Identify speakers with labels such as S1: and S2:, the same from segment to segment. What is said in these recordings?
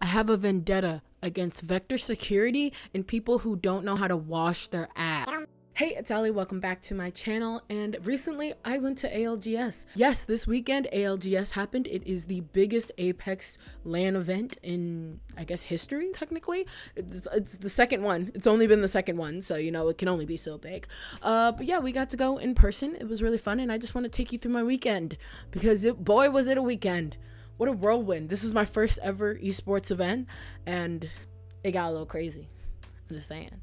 S1: I have a vendetta against vector security and people who don't know how to wash their ass. Hey, it's Ali. Welcome back to my channel. And recently I went to ALGS. Yes, this weekend ALGS happened. It is the biggest Apex LAN event in, I guess, history, technically. It's the second one. It's only been the second one, so you know it can only be so big. But yeah, we got to go in person. It was really fun, and I just want to take you through my weekend because boy, was it a weekend. What a whirlwind. This is my first ever esports event, and it got a little crazy. I'm just saying.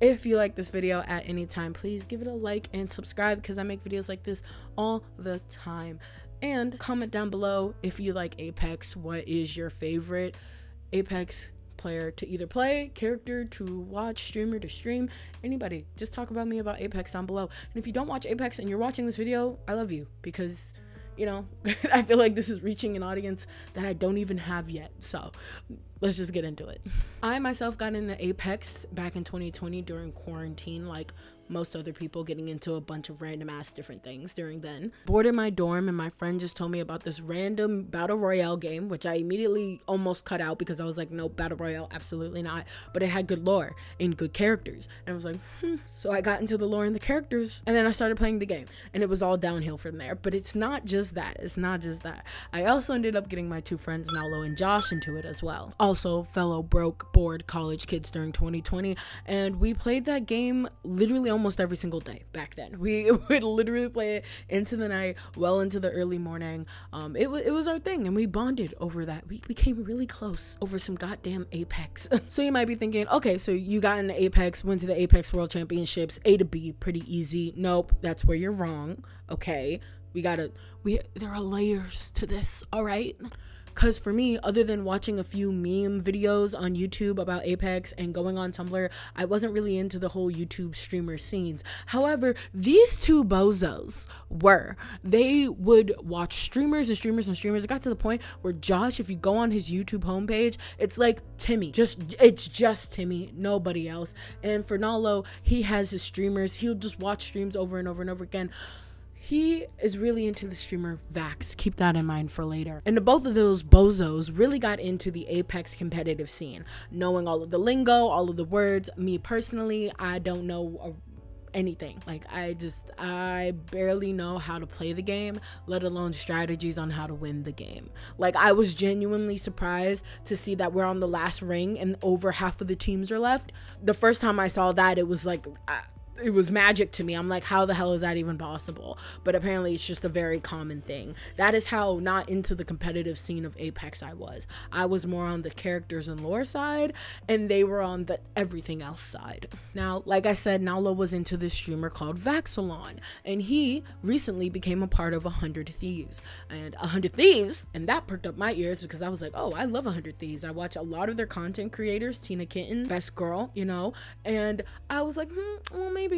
S1: If you like this video at any time, please give it a like and subscribe because I make videos like this all the time. And comment down below if you like Apex. What is your favorite Apex player to either play, character to watch, streamer to stream, anybody. Just talk about me about Apex down below. And if you don't watch Apex and you're watching this video, I love you because, you know, I feel like this is reaching an audience that I don't even have yet. So let's just get into it. I myself got into Apex back in 2020 during quarantine, like most other people, getting into a bunch of random ass different things during then. Bored in my dorm, and my friend just told me about this random battle royale game, which I immediately almost cut out because I was like, no, battle royale, absolutely not. But it had good lore and good characters, and I was like, So I got into the lore and the characters, and then I started playing the game, and it was all downhill from there. But it's not just that. It's not just that. I also ended up getting my two friends, Nalo and Josh, into it as well. Also fellow broke, bored college kids during 2020, and we played that game literally almost every single day back then. We would literally play it into the night, well into the early morning. It was our thing, and we bonded over that. We became really close over some goddamn Apex. So you might be thinking, okay, so you got into Apex, went to the Apex World Championships, A to B, pretty easy. Nope, that's where you're wrong. Okay, there are layers to this, all right? Because for me, other than watching a few meme videos on YouTube about Apex and going on Tumblr, I wasn't really into the whole YouTube streamer scenes. However, these two bozos were. They would watch streamers and streamers and streamers. It got to the point where Josh, if you go on his YouTube homepage, it's like Timmy. It's just Timmy, nobody else. And for Nalo, he has his streamers. He'll just watch streams over and over and over again. He is really into the streamer Vax. Keep that in mind for later. And both of those bozos really got into the Apex competitive scene, knowing all of the lingo, all of the words. Me personally, I don't know anything. Like, I barely know how to play the game, let alone strategies on how to win the game. Like, I was genuinely surprised to see that we're on the last ring and over half of the teams are left. The first time I saw that, it was like, it was magic to me. I'm like, how the hell is that even possible? But apparently it's just a very common thing. That is how not into the competitive scene of Apex I was. I was more on the characters and lore side, and they were on the everything else side. Now, like I said, Nalo was into this streamer called Vaxalon, and he recently became a part of 100 Thieves. And 100 Thieves, and that perked up my ears because I was like, oh, I love 100 Thieves. I watch a lot of their content creators, Tina Kitten, Best Girl, you know, and I was like, well, maybe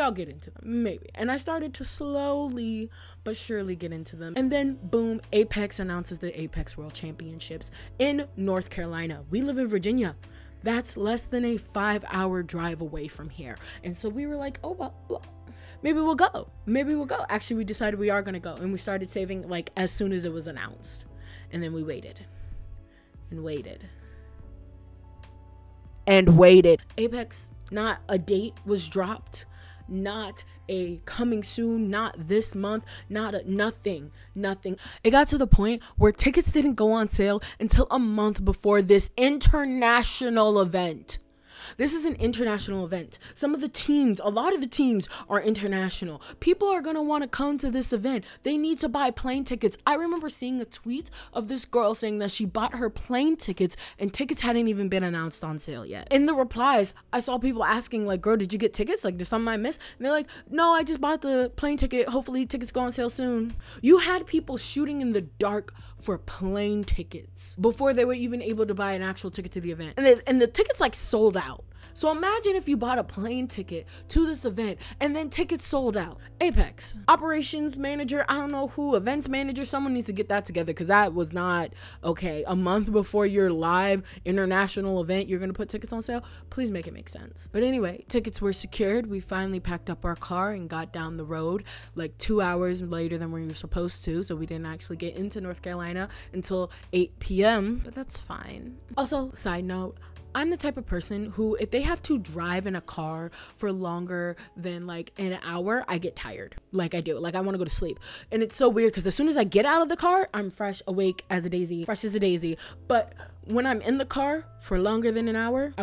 S1: I'll get into them, maybe. And I started to slowly but surely get into them. And then boom, Apex announces the Apex World Championships in North Carolina. We live in Virginia. That's less than a 5-hour drive away from here. And so we were like, oh, well, maybe we'll go. Maybe we'll go. Actually, we decided we are gonna go, and we started saving like as soon as it was announced. And then we waited and waited and waited. Apex, not a date was dropped, not a coming soon, not this month, nothing. It got to the point where tickets didn't go on sale until a month before this international event. This is an international event. A lot of the teams are international. People are going to want to come to this event. They need to buy plane tickets. I remember seeing a tweet of this girl saying that she bought her plane tickets and tickets hadn't even been announced on sale yet. In the replies, I saw people asking like, girl, did you get tickets? Like, there's something I missed? And they're like, no, I just bought the plane ticket. Hopefully tickets go on sale soon. You had people shooting in the dark for plane tickets before they were even able to buy an actual ticket to the event. And the tickets like sold out. out. So imagine if you bought a plane ticket to this event and then tickets sold out. Apex, operations manager, I don't know who, events manager, someone needs to get that together, because that was not okay. A month before your live international event, you're going to put tickets on sale? Please make it make sense. But anyway, tickets were secured. We finally packed up our car and got down the road like 2 hours later than we were supposed to. So we didn't actually get into North Carolina until 8 p.m. But that's fine. Also, side note, I'm the type of person who, if they have to drive in a car for longer than like an hour, I get tired. Like I do. Like I want to go to sleep. And it's so weird because as soon as I get out of the car, I'm fresh, awake as a daisy, fresh as a daisy. But when I'm in the car for longer than an hour,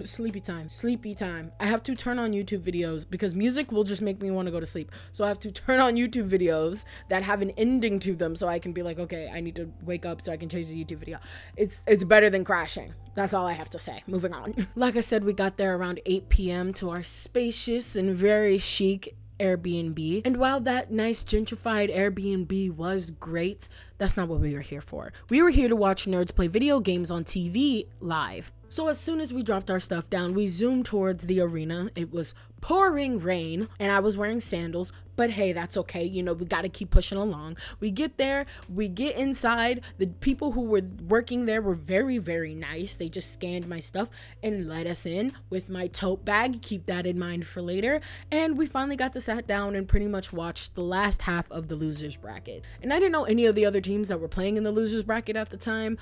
S1: sleepy time. I have to turn on YouTube videos because music will just make me want to go to sleep. So I have to turn on YouTube videos that have an ending to them so I can be like, okay, I need to wake up so I can change the YouTube video. It's better than crashing. That's all I have to say. Moving on. Like I said, we got there around 8 p.m. to our spacious and very chic Airbnb. And while that nice gentrified Airbnb was great, that's not what we were here for. We were here to watch nerds play video games on TV live. So as soon as we dropped our stuff down, we zoomed towards the arena. It was pouring rain and I was wearing sandals, but hey, that's okay. You know, we got to keep pushing along. We get there, we get inside. The people who were working there were very, very nice. They just scanned my stuff and let us in with my tote bag. Keep that in mind for later. And we finally got to sit down and pretty much watch the last half of the losers bracket. And I didn't know any of the other teams that were playing in the losers bracket at the time,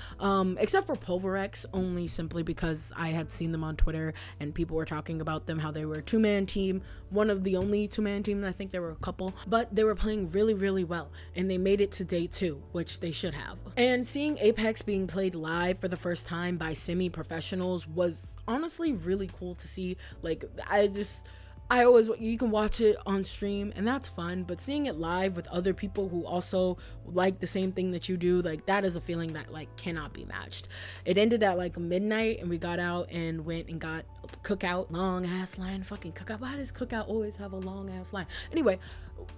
S1: except for Pulverex, only simply because I had seen them on Twitter and people were talking about them, how they were a two-man team, one of the only two-man teams. I think there were a couple, but they were playing really, really well, and they made it to day 2, which they should have. And seeing Apex being played live for the first time by semi-professionals was honestly really cool to see. Like, you can watch it on stream and that's fun, but seeing it live with other people who also like the same thing that you do, like that is a feeling that like cannot be matched. It ended at like midnight and we got out and went and got cookout, long ass line, fucking cookout. Why does cookout always have a long ass line? Anyway,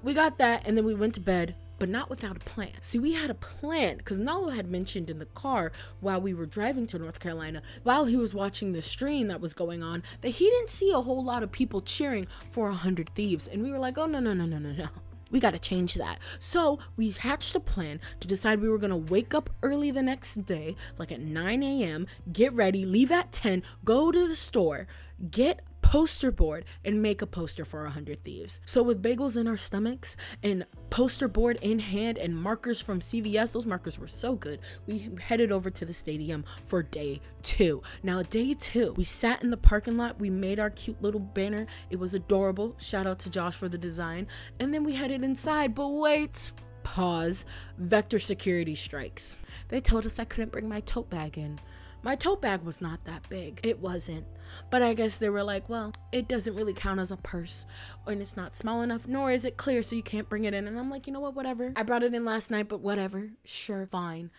S1: we got that and then we went to bed, but not without a plan. See, we had a plan because Nalo had mentioned in the car while we were driving to North Carolina, while he was watching the stream that was going on, that he didn't see a whole lot of people cheering for 100 Thieves. And we were like, oh, no. We got to change that. So we hatched a plan to decide we were going to wake up early the next day, like at 9 a.m., get ready, leave at 10, go to the store, get poster board and make a poster for 100 Thieves. So with bagels in our stomachs and poster board in hand and markers from CVS, those markers were so good, we headed over to the stadium for day 2. Now day 2, we sat in the parking lot, we made our cute little banner. It was adorable. Shout out to Josh for the design. And then we headed inside, but wait, pause, Vector security strikes. They told us I couldn't bring my tote bag in. My tote bag was not that big. It wasn't. But I guess they were like, well, it doesn't really count as a purse and it's not small enough, nor is it clear, so you can't bring it in. And I'm like, you know what, whatever. I brought it in last night, but whatever. Sure, fine.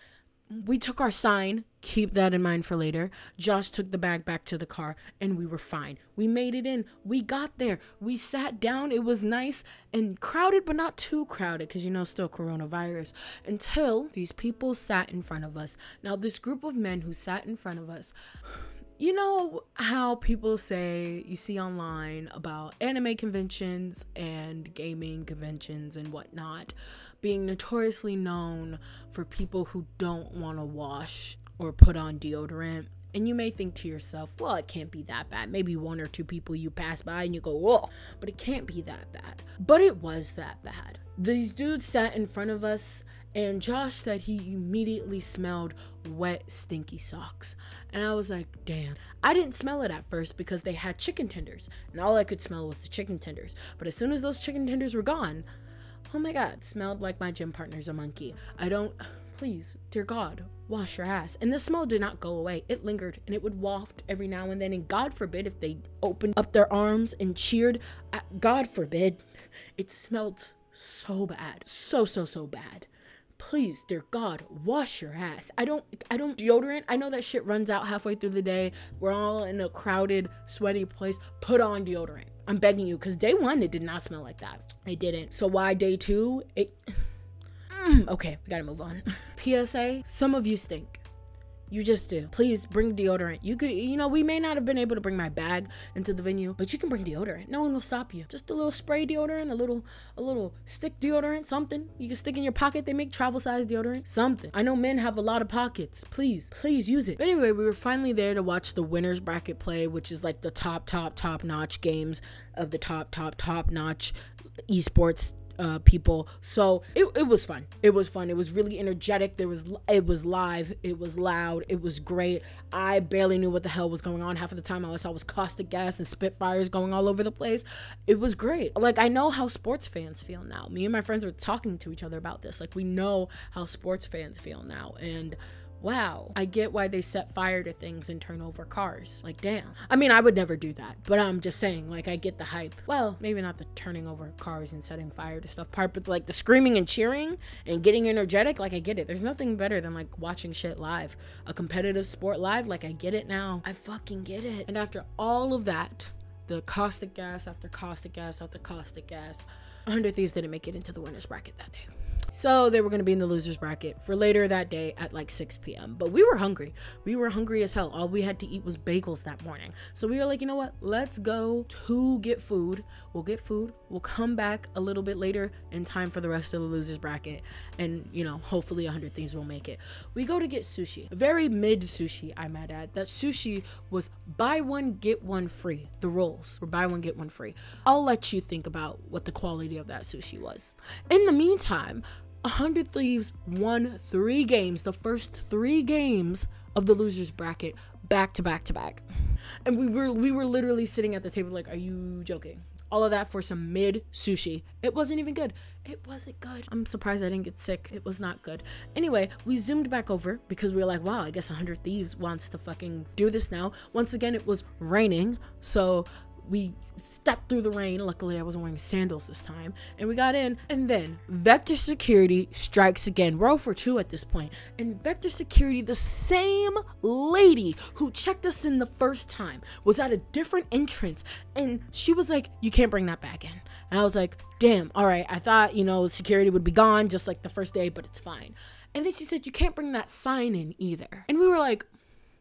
S1: We took our sign, keep that in mind for later. Josh took the bag back to the car and we were fine. We made it in. We got there. We sat down. It was nice and crowded, but not too crowded because, you know, still coronavirus, until these people sat in front of us. Now, this group of men who sat in front of us, you know how people say, you see online about anime conventions and gaming conventions and whatnot being notoriously known for people who don't want to wash or put on deodorant. And you may think to yourself, well, it can't be that bad. Maybe 1 or 2 people you pass by and you go, whoa, but it can't be that bad. But it was that bad. These dudes sat in front of us and Josh said he immediately smelled wet, stinky socks. And I was like, damn. I didn't smell it at first because they had chicken tenders and all I could smell was the chicken tenders. But as soon as those chicken tenders were gone, oh my God, it smelled like my gym partner's a monkey. Please, dear God, wash your ass. And the smell did not go away. It lingered and it would waft every now and then. And God forbid if they opened up their arms and cheered, God forbid. It smelled so bad. So bad. Please, dear God, wash your ass. I don't deodorant. I know that shit runs out halfway through the day. We're all in a crowded, sweaty place. Put on deodorant. I'm begging you, because day 1, it did not smell like that. It didn't. So why day 2? Okay, we gotta move on. PSA, some of you stink. You just do. Please bring deodorant. You could, you know, we may not have been able to bring my bag into the venue, but you can bring deodorant. No one will stop you. Just a little spray deodorant, a little stick deodorant, something you can stick in your pocket. They make travel size deodorant, something. I know men have a lot of pockets. Please use it. But anyway, we were finally there to watch the winners bracket play, which is like the top notch games of the top notch esports people. So it was fun. It was fun. It was really energetic. It was live. It was loud. It was great. I barely knew what the hell was going on. Half of the time all I saw was caustic gas and spitfires going all over the place. It was great. Like, I know how sports fans feel now. Me and my friends were talking to each other about this. Like, we know how sports fans feel now. And wow, I get why they set fire to things and turn over cars. Like, damn. I mean, I would never do that, but I'm just saying, like, I get the hype. Well, maybe not the turning over cars and setting fire to stuff part, but like the screaming and cheering and getting energetic, like, I get it. There's nothing better than like watching shit live. A competitive sport live, like, I get it now. I fucking get it. And after all of that, the caustic gas after caustic gas after caustic gas, 100 Thieves didn't make it into the winners bracket that day. So they were going to be in the losers bracket for later that day at like 6 p.m. But we were hungry. We were hungry as hell. All we had to eat was bagels that morning. So we were like, you know what? Let's go to get food. We'll get food. We'll come back a little bit later in time for the rest of the losers bracket. And, you know, hopefully 100 Thieves will make it. We go to get sushi. Very mid sushi, I might add. That sushi was buy one, get one free. The rolls were buy one, get one free. I'll let you think about what the quality of that sushi was. In the meantime, 100 Thieves won 3 games, the first 3 games of the losers bracket, back to back to back. And we were literally sitting at the table like, are you joking? All of that for some mid sushi. It wasn't even good. It wasn't good. I'm surprised I didn't get sick. It was not good. Anyway, we zoomed back over because we were like, wow, I guess 100 Thieves wants to fucking do this now. Once again, it was raining, so we stepped through the rain. Luckily, I wasn't wearing sandals this time. And we got in. And then Vector Security strikes again. We're 0 for 2 at this point. And Vector Security, the same lady who checked us in the first time, was at a different entrance. And she was like, you can't bring that back in. And I was like, damn, all right. I thought, you know, security would be gone just like the first day, but it's fine. And then she said, you can't bring that sign in either. And we were like,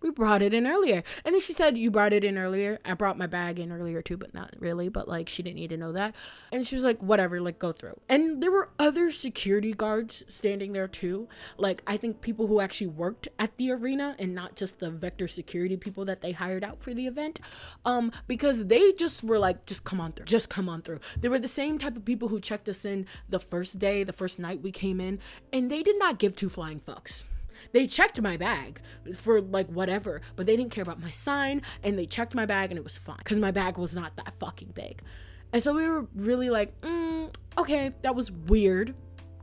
S1: we brought it in earlier. And then she said, you brought it in earlier. I brought my bag in earlier too, but not really. But like, she didn't need to know that. And she was like, whatever, like, go through. And there were other security guards standing there too. Like, I think people who actually worked at the arena and not just the Vector Security people that they hired out for the event. Because they just were like, just come on through. Just come on through. They were the same type of people who checked us in the first day, the first night we came in. And they did not give 2 flying fucks. They checked my bag for like whatever, but they didn't care about my sign, and they checked my bag and it was fine because my bag was not that fucking big. And so we were really like, okay, that was weird,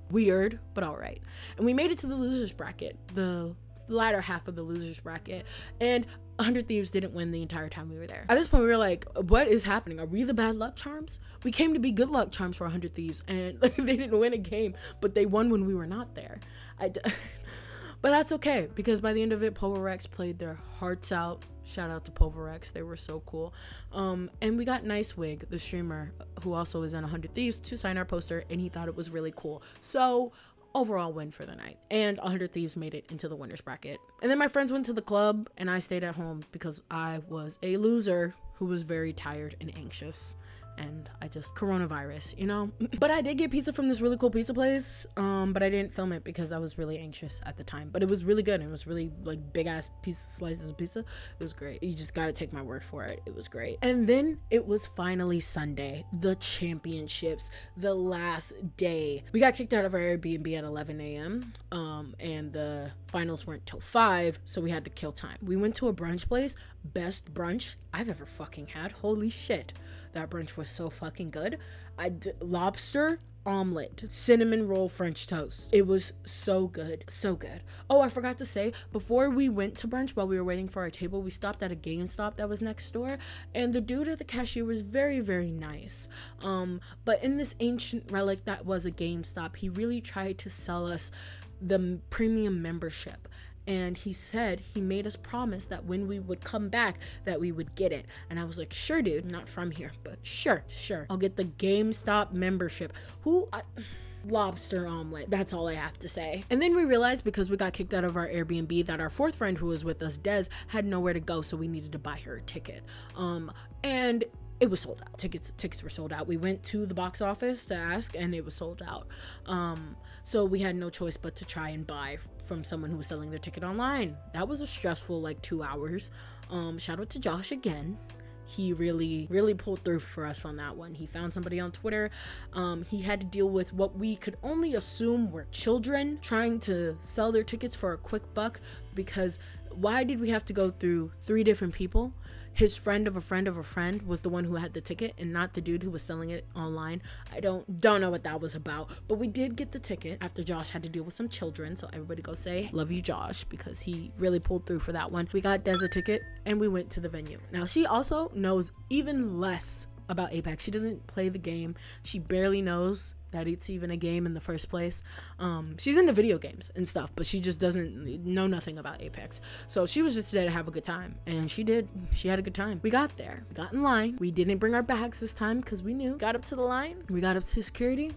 S1: but all right. And we made it to the losers bracket, the latter half of the losers bracket, and 100 Thieves didn't win the entire time we were there. At this point, we were like, what is happening? Are we the bad luck charms? We came to be good luck charms for 100 Thieves, and they didn't win a game, but they won when we were not there. But that's okay, because by the end of it, Poverex played their hearts out. Shout out to Poverex. They were so cool. And we got Nice Wig, the streamer, who also is in 100 Thieves, to sign our poster, and he thought it was really cool. So overall win for the night. And 100 Thieves made it into the winners bracket. And then my friends went to the club, and I stayed at home because I was a loser who was very tired and anxious. And I just coronavirus, you know. But I did get pizza from this really cool pizza place, but I didn't film it because I was really anxious at the time. But it was really good. It was really like big ass slices of pizza. It was great. You just gotta take my word for it. It was great. And then it was finally Sunday, the championships, the last day. We got kicked out of our Airbnb at 11 a.m. And the finals weren't till 5, so we had to kill time. We went to a brunch place, best brunch I've ever fucking had. Holy shit. That brunch was so fucking good. Lobster omelet, cinnamon roll French toast. It was so good, so good. Oh, I forgot to say, before we went to brunch, while we were waiting for our table, we stopped at a GameStop that was next door, and the dude at the cashier was very, very nice. But in this ancient relic that was a GameStop, he really tried to sell us the premium membership. And he said he made us promise that when we would come back that we would get it. And I was like, sure, dude, not from here, but sure, I'll get the GameStop membership. lobster omelet. That's all I have to say. And then we realized, because we got kicked out of our Airbnb, that our fourth friend who was with us, Des, had nowhere to go, so we needed to buy her a ticket. And it was sold out. Tickets were sold out. We went to the box office to ask, and it was sold out. So we had no choice but to try and buy from someone who was selling their ticket online. That was a stressful like 2 hours. Shout out to Josh again. He really pulled through for us on that one. He found somebody on Twitter. He had to deal with what we could only assume were children trying to sell their tickets for a quick buck, because why did we have to go through 3 different people? His friend of a friend of a friend was the one who had the ticket, and not the dude who was selling it online. I don't know what that was about, but we did get the ticket after Josh had to deal with some children. So everybody go say love you, Josh, because he really pulled through for that one. We got Des a ticket and we went to the venue. Now she also knows even less about Apex. She doesn't play the game. She barely knows that it's even a game in the first place. She's into video games and stuff, but she just doesn't know nothing about Apex. So she was just there to have a good time, and she did. She had a good time. We got there, we got in line. We didn't bring our bags this time because we knew. Got up to the line, we got up to security,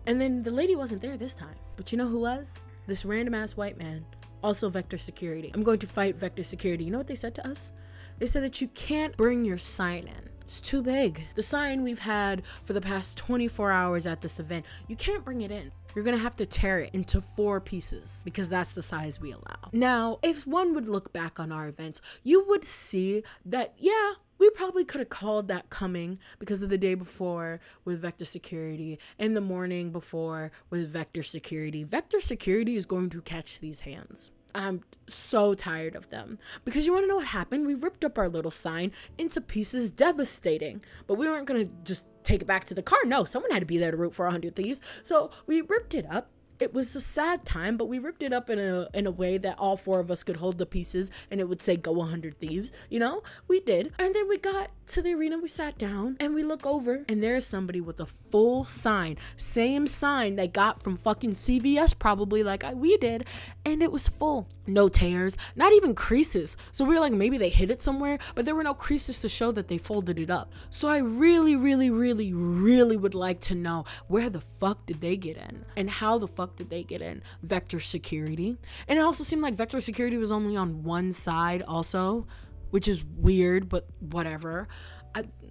S1: and then the lady wasn't there this time. But you know who was? This random ass white man, also Vector Security. I'm going to fight Vector Security. You know what they said to us? They said that you can't bring your sign in. It's too big. The sign we've had for the past 24 hours at this event, you can't bring it in. You're gonna have to tear it into 4 pieces because that's the size we allow. Now, if one would look back on our events, you would see that, yeah, we probably could have called that coming because of the day before with Vector Security and the morning before with Vector Security. Vector Security is going to catch these hands. I'm so tired of them, because you want to know what happened? We ripped up our little sign into pieces, devastating, but we weren't going to just take it back to the car. No, someone had to be there to root for 100 Thieves. So we ripped it up. It was a sad time, but we ripped it up in a way that all 4 of us could hold the pieces and it would say go 100 Thieves, you know? We did. And then we got to the arena, we sat down and we look over and there's somebody with a full sign, same sign they got from fucking CVS probably like we did, and it was full. No tears, not even creases. So we were like, maybe they hid it somewhere, but there were no creases to show that they folded it up. So I really would like to know, where the fuck did they get in? And how the fuck did they get in? Vector Security. And it also seemed like Vector Security was only on one side also, which is weird, but whatever.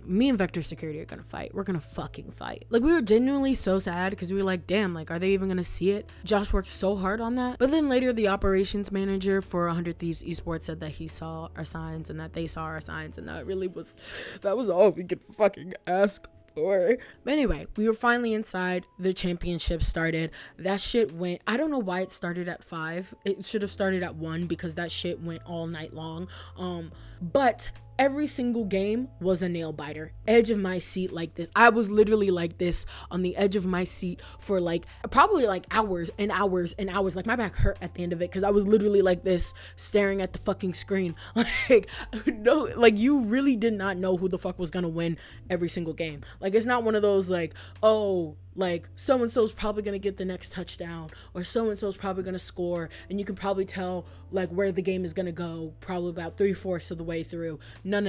S1: Me and Vector Security are gonna fight. We're gonna fucking fight. Like, we were genuinely so sad because we were like, damn, like, are they even gonna see it? Josh worked so hard on that. But then later, the operations manager for 100 Thieves Esports said that he saw our signs and that they saw our signs, and that was all we could fucking ask. But anyway, we were finally inside. The championship started. That shit went, I don't know why it started at 5. It should have started at 1 because that shit went all night long. But every single game was a nail biter. Edge of my seat like this. I was literally like this on the edge of my seat for like probably like hours and hours and hours. Like, my back hurt at the end of it because I was literally like this staring at the fucking screen. Like, no, like, you really did not know who the fuck was gonna win every single game. Like, it's not one of those like, oh, like, so-and-so's probably gonna get the next touchdown, or so-and-so's probably gonna score, and you can probably tell like where the game is gonna go probably about 3/4 of the way through. No.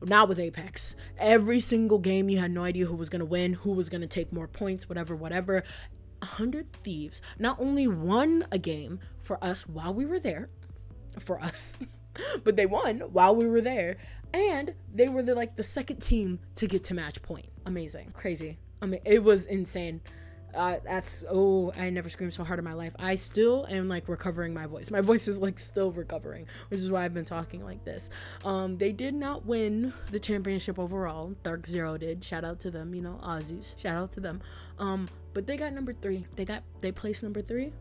S1: Not with Apex. Every single game you had no idea who was gonna win, who was gonna take more points, whatever. 100 Thieves not only won a game for us while we were there, but they won while we were there, and they were the second team to get to match point. Amazing. Crazy. I mean, it was insane. I never screamed so hard in my life. I still am like recovering my voice. My voice is like still recovering, which is why I've been talking like this. They did not win the championship overall. Dark Zero did. Shout out to them, you know, Aussies. Shout out to them. But they got number 3. They placed number 3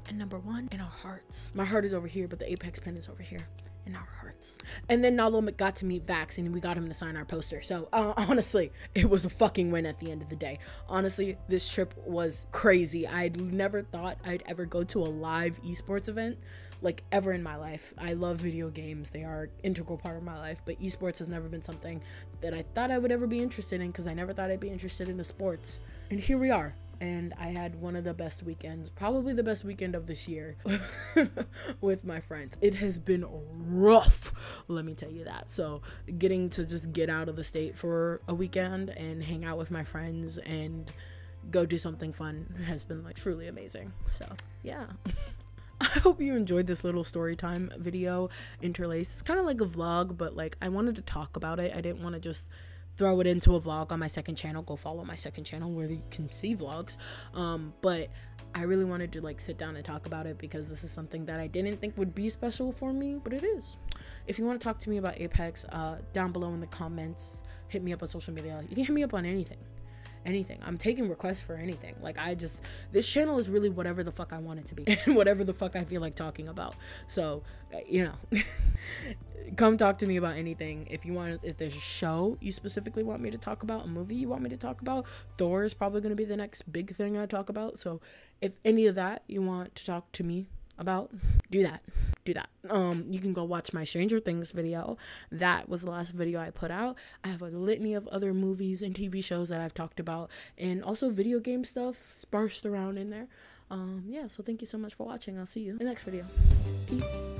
S1: and number 1 in our hearts. My heart is over here, but the Apex pen is over here. In our hearts. And then Nalo got to meet Vax and we got him to sign our poster. So honestly, it was a fucking win at the end of the day. Honestly, this trip was crazy. I'd never thought I'd ever go to a live esports event, like, ever in my life. I love video games. They are an integral part of my life, but esports has never been something that I thought I would ever be interested in, because I never thought I'd be interested in the sports. And here we are. And I had one of the best weekends, probably the best weekend of this year with my friends. It has been rough, let me tell you that. So getting to just get out of the state for a weekend and hang out with my friends and go do something fun has been like truly amazing. So yeah. I hope you enjoyed this little story time video interlaced. It's kind of like a vlog, but like I wanted to talk about it. I didn't want to just throw it into a vlog on my second channel. Go follow my second channel where you can see vlogs. But I really wanted to like sit down and talk about it because this is something that I didn't think would be special for me, but it is. If you want to talk to me about Apex, down below in the comments, hit me up on social media. You can hit me up on anything. I'm taking requests for anything. Like this channel is really whatever the fuck I want it to be and whatever the fuck I feel like talking about. So you know, come talk to me about anything. If there's a show you specifically want me to talk about, a movie you want me to talk about, Thor is probably going to be the next big thing I talk about. So if any of that you want to talk to me about, do that. You can go watch my Stranger Things video. That was the last video I put out. I have a litany of other movies and TV shows that I've talked about, and also video game stuff sparsed around in there. Yeah, so thank you so much for watching. I'll see you in the next video. Peace.